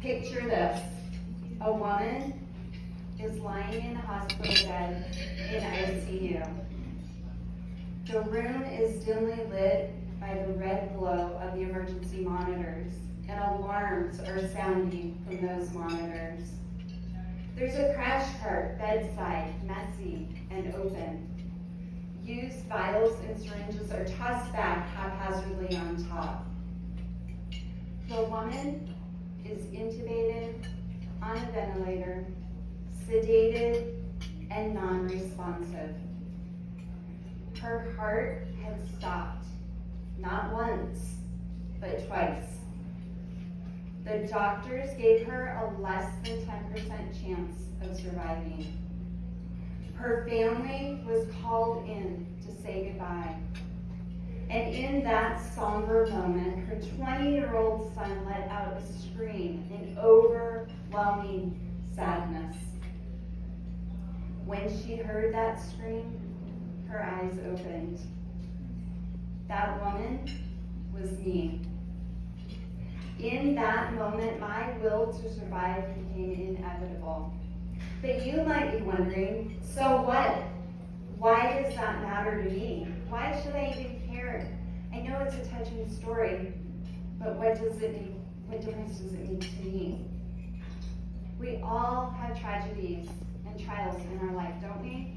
Picture this. A woman is lying in a hospital bed in ICU. The room is dimly lit by the red glow of the emergency monitors, and alarms are sounding from those monitors. There's a crash cart bedside, messy and open. Used vials and syringes are tossed back haphazardly on top. The woman is intubated, on a ventilator, sedated, and non-responsive. Her heart had stopped, not once, but twice. The doctors gave her a less than 10% chance of surviving. Her family was called in to say goodbye. And in that somber moment, her 20-year-old son let out a scream in overwhelming sadness. When she heard that scream, her eyes opened. That woman was me. In that moment, my will to survive became inevitable. But you might be wondering, so what? Why does that matter to me? Why should I even care? I know it's a touching story, but what difference does it make to me? We all have tragedies and trials in our life, don't we?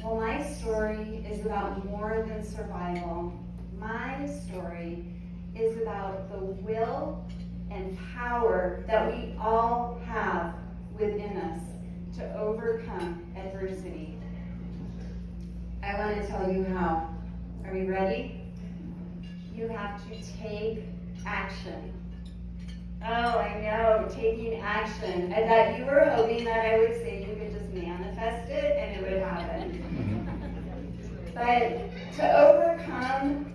Well, my story is about more than survival. My story is about the will and power that we all have within us to overcome adversity. I want to tell you how. Are you ready? You have to take action. Oh, I know, taking action. I thought you were hoping that I would say you could just manifest it and it would happen. But to overcome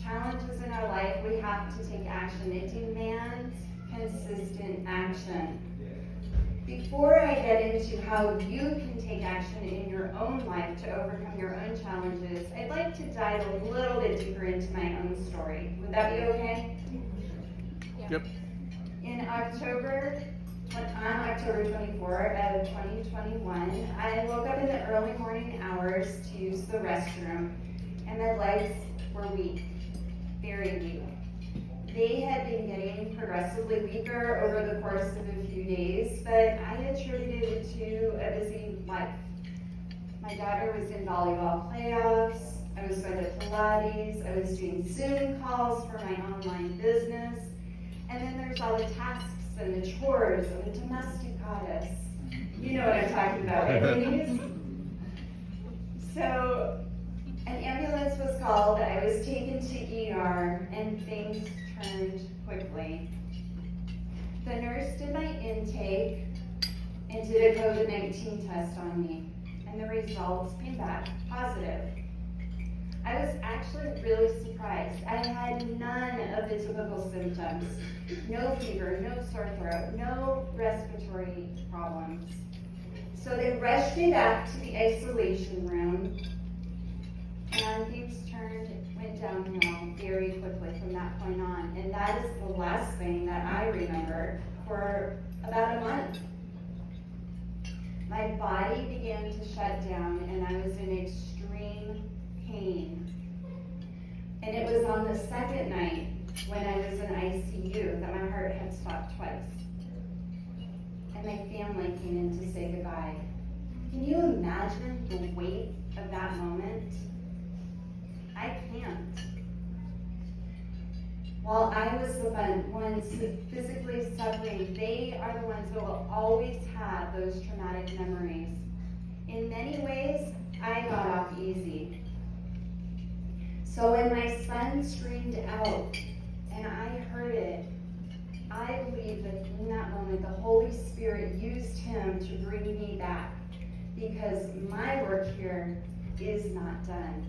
challenges in our life, we have to take action. It demands consistent action. Before I get into how you can take action in your own life to overcome your own challenges, I'd like to dive a little bit deeper into my own story. Would that be okay? Yep. On October 24 of 2021, I woke up in the early morning hours to use the restroom, and my legs were weak, very weak. They had been getting progressively weaker over the course of a few days, but I attributed it to a busy life. My daughter was in volleyball playoffs, I was going to Pilates, I was doing Zoom calls for my online business, and then there's all the tasks and the chores and the domesticatus. You know what I'm talking about, right, ladies? So an ambulance was called, I was taken to ER, and things turned quickly. The nurse did my intake and did a COVID-19 test on me, and the results came back positive. I was actually really surprised. I had none of the typical symptoms. No fever, no sore throat, no respiratory problems. So they rushed me back to the isolation room, and things went downhill very quickly from that point on. And that is the last thing that I remember for about a month. My body began to shut down, and I was in extreme pain. And it was on the second night when I was in ICU that my heart had stopped twice. And my family came in to say goodbye. Can you imagine the weight of that moment? I can't. While I was the ones physically suffering, they are the ones that will always have those traumatic memories. In many ways, I got off easy. So when my son screamed out and I heard it, I believe that in that moment the Holy Spirit used him to bring me back, because my work here is not done.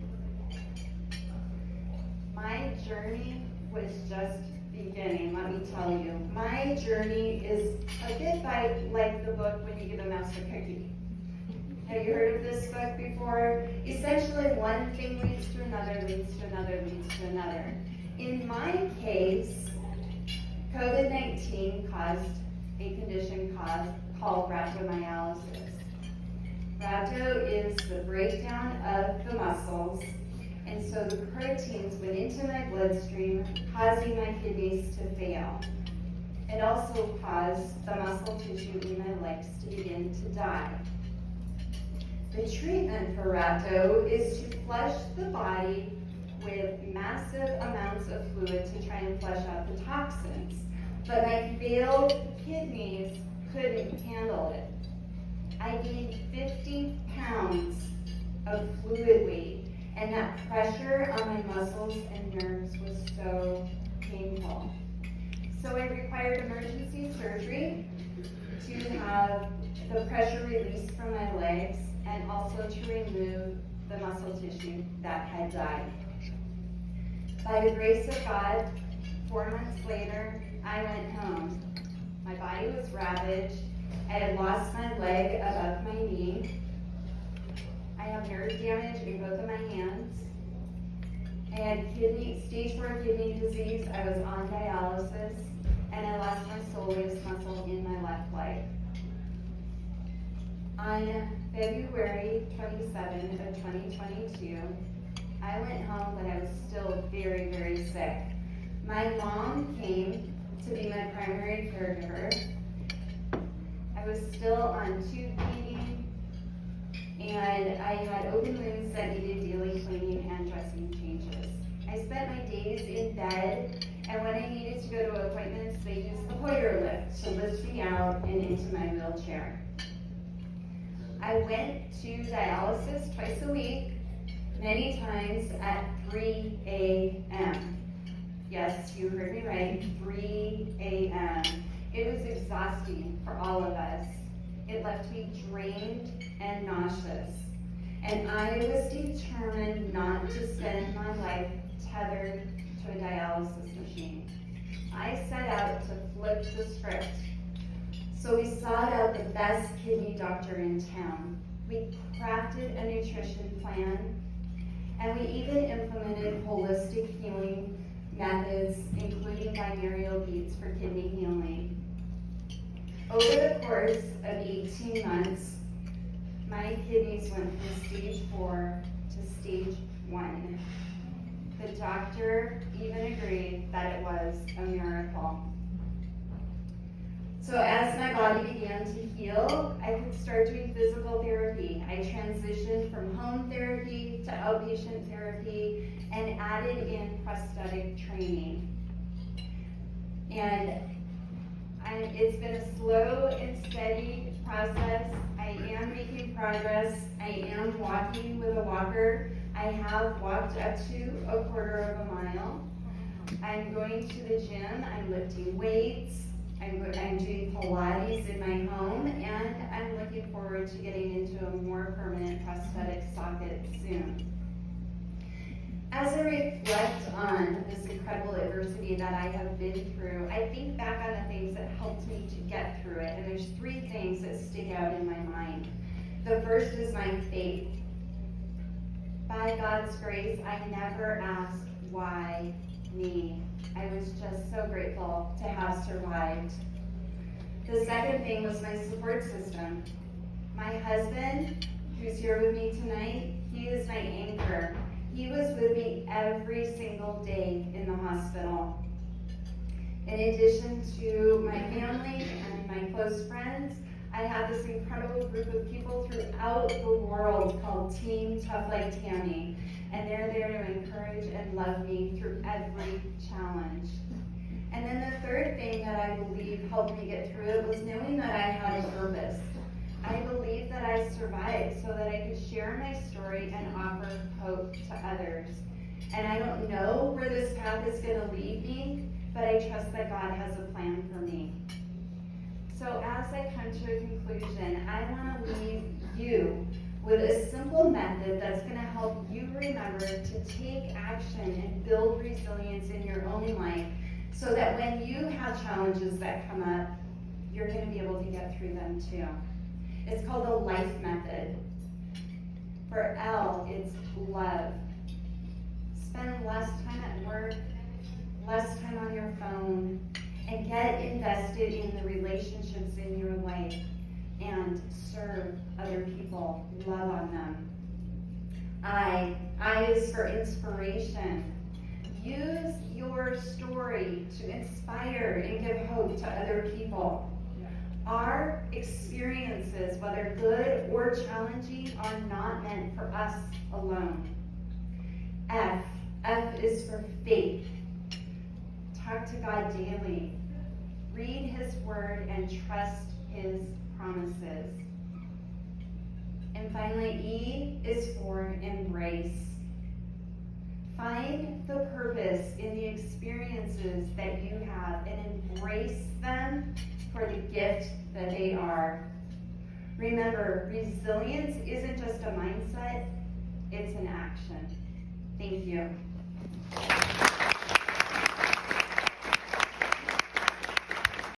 My journey was just beginning, let me tell you. My journey is a bit like the book When You Give a Mouse a Cookie. Have you heard of this book before? Essentially, one thing leads to another, leads to another, leads to another. In my case, COVID COVID-19 caused a condition called rhabdomyolysis. Rhabdo is the breakdown of the muscles, and so the proteins went into my bloodstream, causing my kidneys to fail. It also caused the muscle tissue in my legs to begin to die. The treatment for rhabdo is to flush the body with massive amounts of fluid to try and flush out the toxins. But my failed kidneys couldn't handle it. I gained 50 pounds of fluid weight, and that pressure on my muscles and nerves was so painful. So I required emergency surgery to have the pressure released from my legs and also to remove the muscle tissue that had died. By the grace of God, 4 months later, I went home. My body was ravaged. I had lost my leg above my knee. I have nerve damage in both of my hands. I had stage 4 kidney disease. I was on dialysis, and I lost my soleus muscle in my left leg. On February 27th of 2022, I went home, but I was still very, very sick. My mom came to be my primary caregiver. I was still on tube feeding, and I had open wounds that needed daily cleaning and dressing changes. I spent my days in bed, and when I needed to go to appointments, they used the Hoyer lift to lift me out and into my wheelchair. I went to dialysis twice a week, many times at 3 a.m. Yes, you heard me right, 3 a.m. It was exhausting for all of us. It left me drained and nauseous. And I was determined not to spend my life tethered to a dialysis machine. I set out to flip the script. So we sought out the best kidney doctor in town. We crafted a nutrition plan, and we even implemented holistic healing methods, including binaural beats for kidney healing. Over the course of 18 months, my kidneys went from stage 4 to stage 1. The doctor even agreed that it was a miracle. So as my body began to heal, I could start doing physical therapy. I transitioned from home therapy to outpatient therapy and added in prosthetic training. And it's been a slow and steady process. I am making progress. I am walking with a walker. I have walked up to a quarter of a mile. I'm going to the gym. I'm lifting weights. I'm doing Pilates in my home, and I'm looking forward to getting into a more permanent prosthetic socket soon. As I reflect on this incredible adversity that I have been through, I think back on the things that helped me to get through it, and there's 3 things that stick out in my mind. The first is my faith. By God's grace, I never asked, why me? I was just so grateful to have survived. The second thing was my support system. My husband, who's here with me tonight, he is my anchor. He was with me every single day in the hospital. In addition to my family and my close friends, I have this incredible group of people throughout the world called Team Tough Like Tammy, and they're there to encourage and love me through every challenge. And then the third thing that I believe helped me get through it was knowing that I had a purpose. I believe that I survived so that I could share my story and offer hope to others. And I don't know where this path is going to lead me, but I trust that God has a plan for me. So as I come to a conclusion, I want to leave you with a simple method that's going to help you remember to take action and build resilience in your own life so that when you have challenges that come up, you're going to be able to get through them too. It's called the life method. For L, it's love. Spend less time at work, less time on your phone, and get invested invested in the relationships in your life and serve other people, love on them. I is for inspiration. Use your story to inspire and give hope to other people. Our experiences, whether good or challenging, are not meant for us alone. F is for faith. Talk to God daily. Read His Word and trust His promises. And finally, E is for embrace. Find the purpose in the experiences that you have and embrace them for the gift that they are. Remember, resilience isn't just a mindset, it's an action. Thank you.